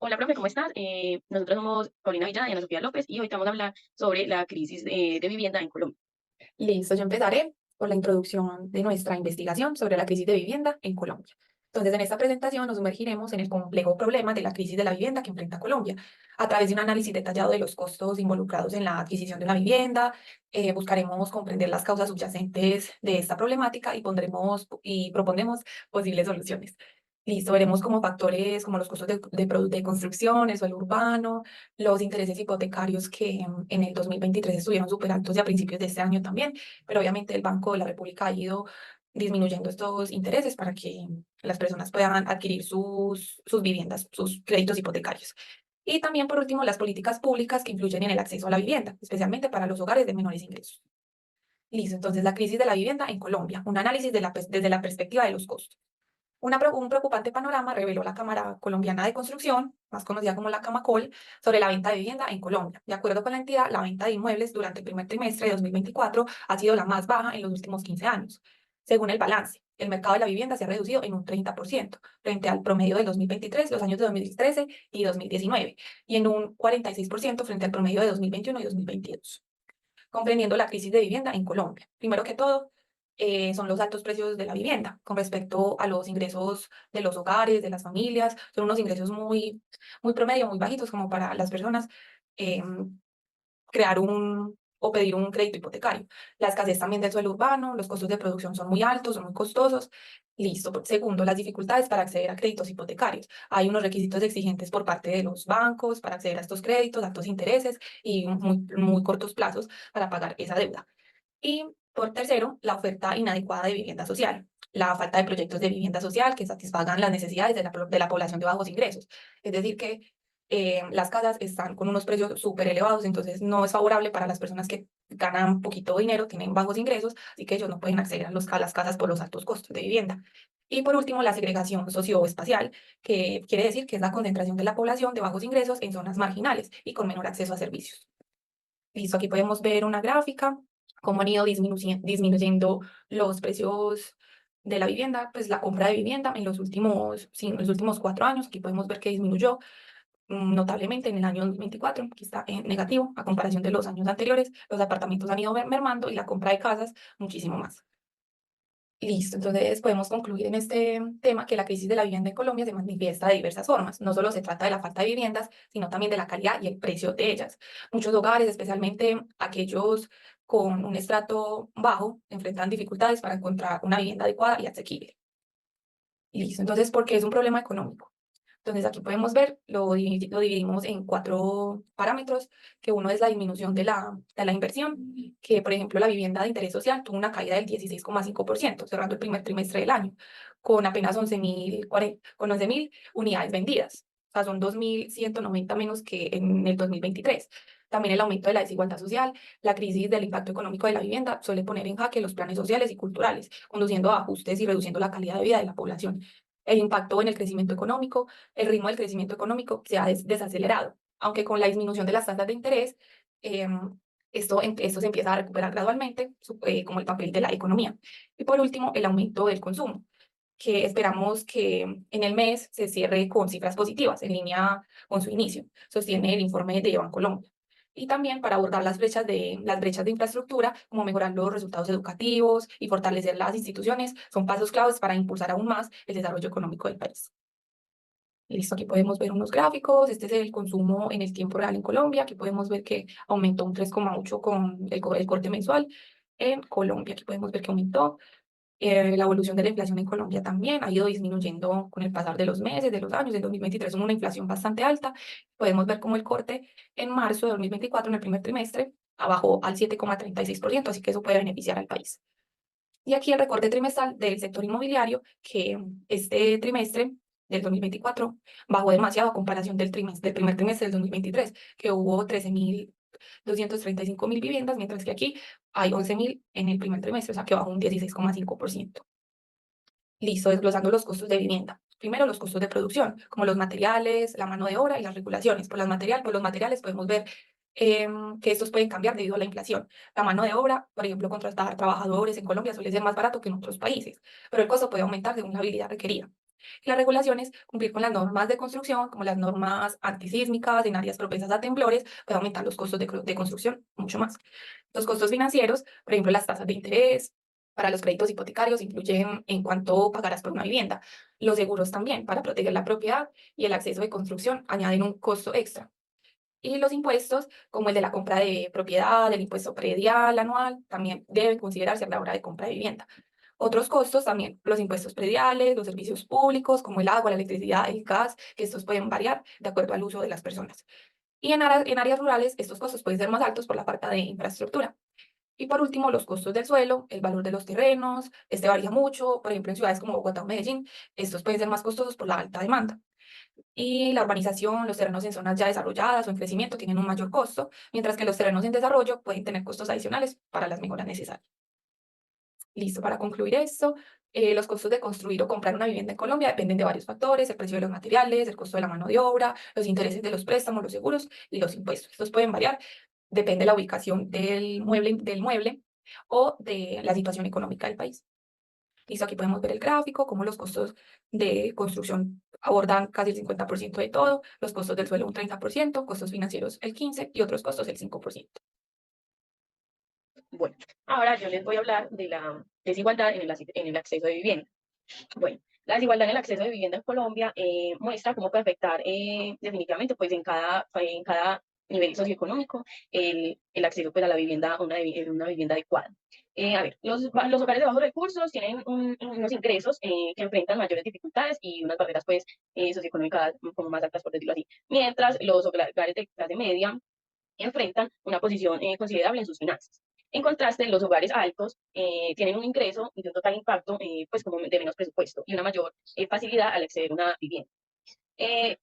Hola, profe, ¿cómo estás? Nosotros somos Paulina Villada y Ana Sofía López y hoy te vamos a hablar sobre la crisis de vivienda en Colombia. Listo, yo empezaré por la introducción de nuestra investigación sobre la crisis de vivienda en Colombia. Entonces, en esta presentación nos sumergiremos en el complejo problema de la crisis de la vivienda que enfrenta Colombia. A través de un análisis detallado de los costos involucrados en la adquisición de una vivienda, buscaremos comprender las causas subyacentes de esta problemática y propondremos posibles soluciones. Listo, veremos como factores como los costos de construcción, el suelo urbano, los intereses hipotecarios que en el 2023 estuvieron súper altos y a principios de este año también, pero obviamente el Banco de la República ha ido disminuyendo estos intereses para que las personas puedan adquirir sus viviendas, sus créditos hipotecarios. Y también, por último, las políticas públicas que influyen en el acceso a la vivienda, especialmente para los hogares de menores ingresos. Listo, entonces la crisis de la vivienda en Colombia, un análisis desde la perspectiva de los costos. Un preocupante panorama reveló la Cámara Colombiana de Construcción, más conocida como la Camacol, sobre la venta de vivienda en Colombia. De acuerdo con la entidad, la venta de inmuebles durante el primer trimestre de 2024 ha sido la más baja en los últimos 15 años. Según el balance, el mercado de la vivienda se ha reducido en un 30% frente al promedio del 2023, los años de 2013 y 2019, y en un 46% frente al promedio de 2021 y 2022, comprendiendo la crisis de vivienda en Colombia. Primero que todo, son los altos precios de la vivienda con respecto a los ingresos de los hogares, de las familias. Son unos ingresos muy promedio, muy bajitos como para las personas eh, crear o pedir un crédito hipotecario. La escasez también del suelo urbano, los costos de producción son muy altos, son muy costosos. Listo. Segundo, las dificultades para acceder a créditos hipotecarios. Hay unos requisitos exigentes por parte de los bancos para acceder a estos créditos, altos intereses y muy cortos plazos para pagar esa deuda. Y por tercero, la oferta inadecuada de vivienda social. La falta de proyectos de vivienda social que satisfagan las necesidades de la población de bajos ingresos. Es decir, que las casas están con unos precios súper elevados, entonces no es favorable para las personas que ganan poquito dinero, tienen bajos ingresos, así que ellos no pueden acceder a las casas por los altos costos de vivienda. Y por último, la segregación socioespacial, que quiere decir que es la concentración de la población de bajos ingresos en zonas marginales y con menor acceso a servicios. Listo, aquí podemos ver una gráfica, cómo han ido disminuyendo los precios de la vivienda, pues la compra de vivienda en sí, en los últimos 4 años. Aquí podemos ver que disminuyó notablemente en el año 2024, que está en negativo a comparación de los años anteriores. Los apartamentos han ido mermando y la compra de casas muchísimo más. Listo, entonces podemos concluir en este tema que la crisis de la vivienda en Colombia se manifiesta de diversas formas. No solo se trata de la falta de viviendas, sino también de la calidad y el precio de ellas. Muchos hogares, especialmente aquellos con un estrato bajo, enfrentan dificultades para encontrar una vivienda adecuada y asequible. Listo, entonces, ¿por qué es un problema económico? Entonces aquí podemos ver, lo dividimos en cuatro parámetros, que uno es la disminución de la inversión, que por ejemplo la vivienda de interés social tuvo una caída del 16,5%, cerrando el primer trimestre del año, con apenas 11.000 unidades vendidas. O sea, son 2.190 menos que en el 2023. También el aumento de la desigualdad social, la crisis del impacto económico de la vivienda suele poner en jaque los planes sociales y culturales, conduciendo a ajustes y reduciendo la calidad de vida de la población. El impacto en el crecimiento económico, el ritmo del crecimiento económico se ha desacelerado, aunque con la disminución de las tasas de interés, esto se empieza a recuperar gradualmente, como el papel de la economía. Y por último, el aumento del consumo, que esperamos que en el mes se cierre con cifras positivas, en línea con su inicio, sostiene el informe de Bancolombia. Y también para abordar las brechas de infraestructura, como mejorar los resultados educativos y fortalecer las instituciones, son pasos claves para impulsar aún más el desarrollo económico del país. Listo, aquí podemos ver unos gráficos. Este es el consumo en el tiempo real en Colombia. Aquí podemos ver que aumentó un 3,8 con el corte mensual en Colombia. Aquí podemos ver que aumentó. La evolución de la inflación en Colombia también ha ido disminuyendo con el pasar de los meses, de los años. En 2023 hubo una inflación bastante alta. Podemos ver cómo el corte en marzo de 2024, en el primer trimestre, bajó al 7,36%, así que eso puede beneficiar al país. Y aquí el recorte trimestral del sector inmobiliario, que este trimestre del 2024 bajó demasiado a comparación del primer trimestre del 2023, que hubo 13.235.000 viviendas, mientras que aquí hay 11.000 en el primer trimestre, o sea que bajó un 16,5%. Listo, desglosando los costos de vivienda. Primero, los costos de producción, como los materiales, la mano de obra y las regulaciones. Por los materiales podemos ver que estos pueden cambiar debido a la inflación. La mano de obra, por ejemplo, contratar trabajadores en Colombia suele ser más barato que en otros países, pero el costo puede aumentar según la habilidad requerida. Y las regulaciones, cumplir con las normas de construcción, como las normas antisísmicas en áreas propensas a temblores, puede aumentar los costos de construcción mucho más. Los costos financieros, por ejemplo, las tasas de interés para los créditos hipotecarios influyen en cuánto pagarás por una vivienda. Los seguros también, para proteger la propiedad y el acceso de construcción, añaden un costo extra. Y los impuestos, como el de la compra de propiedad, el impuesto predial anual, también deben considerarse a la hora de compra de vivienda. Otros costos también, los impuestos prediales, los servicios públicos, como el agua, la electricidad, el gas, que estos pueden variar de acuerdo al uso de las personas. Y en áreas rurales, estos costos pueden ser más altos por la falta de infraestructura. Y por último, los costos del suelo, el valor de los terrenos, este varía mucho. Por ejemplo, en ciudades como Bogotá o Medellín, estos pueden ser más costosos por la alta demanda. Y la urbanización, los terrenos en zonas ya desarrolladas o en crecimiento tienen un mayor costo, mientras que los terrenos en desarrollo pueden tener costos adicionales para las mejoras necesarias. Listo, para concluir esto, los costos de construir o comprar una vivienda en Colombia dependen de varios factores: el precio de los materiales, el costo de la mano de obra, los intereses de los préstamos, los seguros y los impuestos. Estos pueden variar, depende de la ubicación del mueble o de la situación económica del país. Listo, aquí podemos ver el gráfico, cómo los costos de construcción abordan casi el 50% de todo, los costos del suelo un 30%, costos financieros el 15% y otros costos el 5%. Bueno, ahora yo les voy a hablar de la desigualdad en el acceso de vivienda. Bueno, la desigualdad en el acceso de vivienda en Colombia muestra cómo puede afectar definitivamente pues en cada nivel socioeconómico el acceso pues, a la vivienda, una vivienda adecuada. A ver, los hogares de bajos recursos tienen unos ingresos que enfrentan mayores dificultades y unas barreras pues socioeconómicas como más altas, por decirlo así, mientras los hogares de clase media enfrentan una posición considerable en sus finanzas. En contraste, los hogares altos tienen un ingreso y de un total impacto pues como de menos presupuesto y una mayor facilidad al acceder a una vivienda.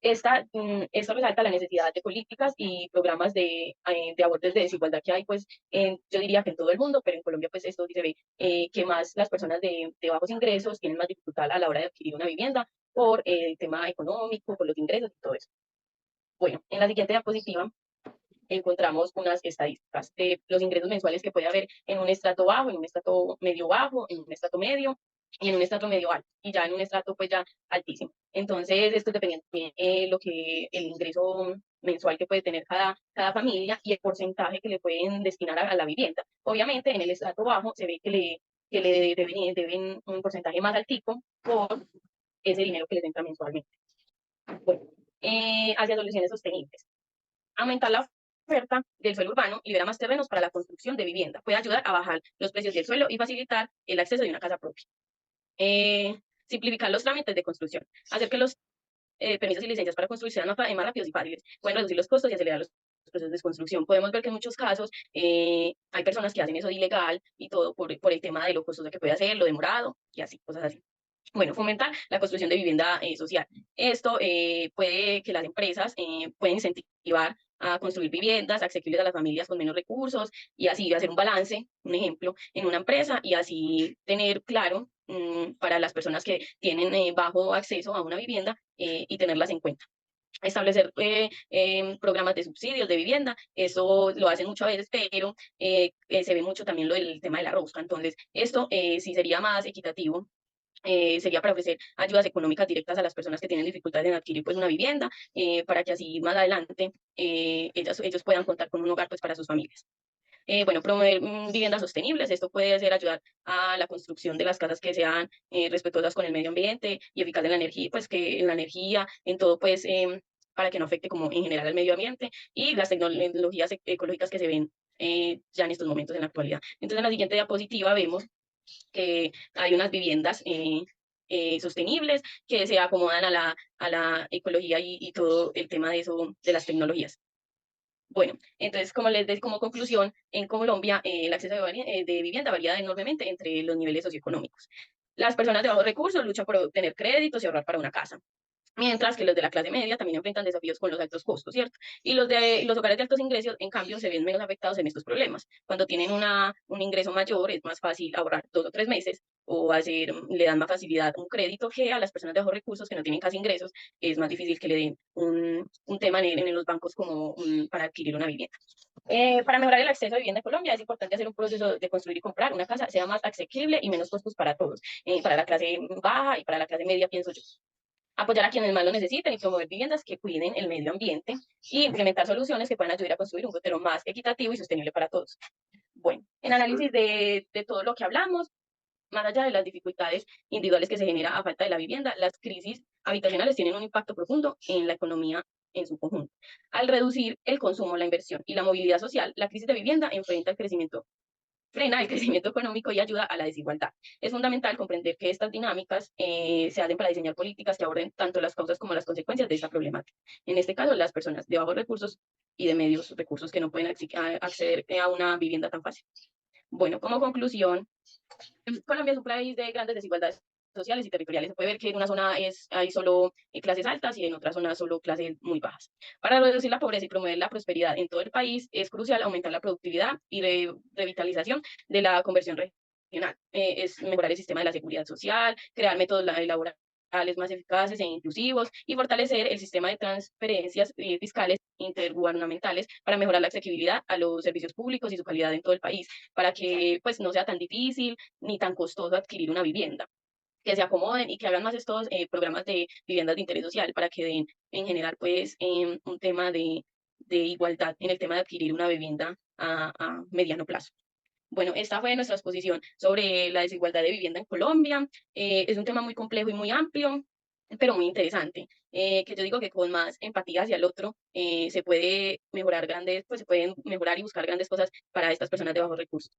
Esto resalta la necesidad de políticas y programas de abordes de desigualdad que hay, pues yo diría que en todo el mundo, pero en Colombia pues esto se ve que más las personas de bajos ingresos tienen más dificultad a la hora de adquirir una vivienda por el tema económico, por los ingresos y todo eso. Bueno, en la siguiente diapositiva encontramos unas estadísticas de los ingresos mensuales que puede haber en un estrato bajo, en un estrato medio bajo, en un estrato medio y en un estrato medio alto, y ya en un estrato pues ya altísimo. Entonces, esto es dependiendo también lo que el ingreso mensual que puede tener cada familia y el porcentaje que le pueden destinar a la vivienda. Obviamente, en el estrato bajo se ve que le deben un porcentaje más altico por ese dinero que les entra mensualmente. Bueno, hacia soluciones sostenibles. Aumentar la oferta del suelo urbano libera más terrenos para la construcción de vivienda. Puede ayudar a bajar los precios del suelo y facilitar el acceso de una casa propia. Simplificar los trámites de construcción. Hacer que los permisos y licencias para construir sean más rápidos y fáciles. Pueden reducir los costos y acelerar los procesos de construcción. Podemos ver que en muchos casos hay personas que hacen eso de ilegal y todo por el tema de lo costoso que puede hacer, lo demorado y así, cosas así. Bueno, fomentar la construcción de vivienda social. Esto puede que las empresas pueden incentivar a construir viviendas asequibles a las familias con menos recursos y así hacer un balance, un ejemplo, en una empresa y así tener claro para las personas que tienen bajo acceso a una vivienda y tenerlas en cuenta. Establecer programas de subsidios de vivienda, eso lo hacen muchas veces, pero se ve mucho también lo del tema de la rosca. Entonces, esto sí sería más equitativo, sería para ofrecer ayudas económicas directas a las personas que tienen dificultades en adquirir pues una vivienda, para que así más adelante ellos puedan contar con un hogar pues para sus familias. Bueno, promover viviendas sostenibles, esto puede ser ayudar a la construcción de las casas que sean respetuosas con el medio ambiente y eficaz en la energía, pues que en la energía, en todo pues para que no afecte como en general al medio ambiente y las tecnologías ecológicas que se ven ya en estos momentos en la actualidad. Entonces en la siguiente diapositiva vemos que hay unas viviendas sostenibles que se acomodan a la ecología y todo el tema de eso, de las tecnologías. Bueno, entonces, como les decía, como conclusión, en Colombia el acceso de vivienda varía enormemente entre los niveles socioeconómicos. Las personas de bajos recursos luchan por obtener créditos y ahorrar para una casa. mientras que los de la clase media también enfrentan desafíos con los altos costos, ¿cierto? Y los hogares de altos ingresos, en cambio, se ven menos afectados en estos problemas. Cuando tienen un ingreso mayor, es más fácil ahorrar 2 o 3 meses o le dan más facilidad un crédito que a las personas de bajos recursos que no tienen casi ingresos, es más difícil que le den un tema en los bancos como para adquirir una vivienda. Para mejorar el acceso a vivienda en Colombia es importante hacer un proceso de construir y comprar una casa sea más asequible y menos costos para todos, para la clase baja y para la clase media, pienso yo. Apoyar a quienes más lo necesiten y promover viviendas que cuiden el medio ambiente y implementar soluciones que puedan ayudar a construir un futuro más equitativo y sostenible para todos. Bueno, en análisis de todo lo que hablamos, más allá de las dificultades individuales que se genera a falta de la vivienda, las crisis habitacionales tienen un impacto profundo en la economía en su conjunto. Al reducir el consumo, la inversión y la movilidad social, la crisis de vivienda frena el crecimiento económico y ayuda a la desigualdad. Es fundamental comprender que estas dinámicas se hacen para diseñar políticas que aborden tanto las causas como las consecuencias de esta problemática. En este caso, las personas de bajos recursos y de medios recursos que no pueden acceder a una vivienda tan fácil. Bueno, como conclusión, Colombia es un país de grandes desigualdades sociales y territoriales. Se puede ver que en una zona hay solo clases altas y en otra zona solo clases muy bajas. Para reducir la pobreza y promover la prosperidad en todo el país es crucial aumentar la productividad y revitalización de la conversión regional. Es mejorar el sistema de la seguridad social, crear métodos laborales más eficaces e inclusivos y fortalecer el sistema de transferencias fiscales intergubernamentales para mejorar la accesibilidad a los servicios públicos y su calidad en todo el país, para que pues no sea tan difícil ni tan costoso adquirir una vivienda, que se acomoden y que hagan más estos programas de viviendas de interés social para que den en general pues un tema de igualdad en el tema de adquirir una vivienda a mediano plazo. Bueno, esta fue nuestra exposición sobre la desigualdad de vivienda en Colombia. Es un tema muy complejo y muy amplio, pero muy interesante, que yo digo que con más empatía hacia el otro se puede mejorar pues se pueden mejorar y buscar grandes cosas para estas personas de bajos recursos.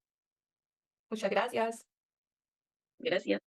Muchas gracias. Gracias.